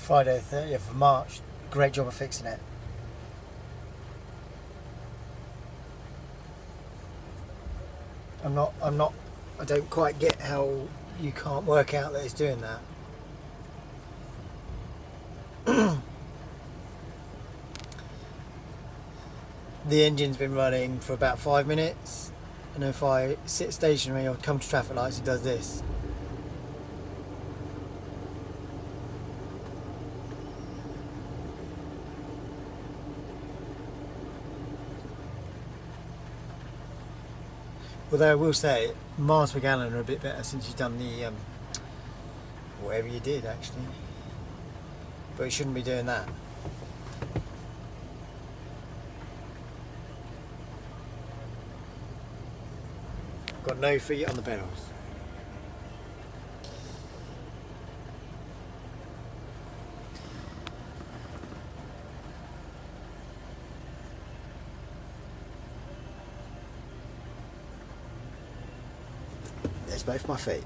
Friday the 30th of March. Great job of fixing it. I don't quite get how you can't work out that it's doing that. The engine's been running for about 5 minutes, and if I sit stationary or come to traffic lights, it does this. Although I will say, miles per gallon are a bit better since you've done the whatever you did actually. But it shouldn't be doing that. Got no feet on the pedals. There's both my feet.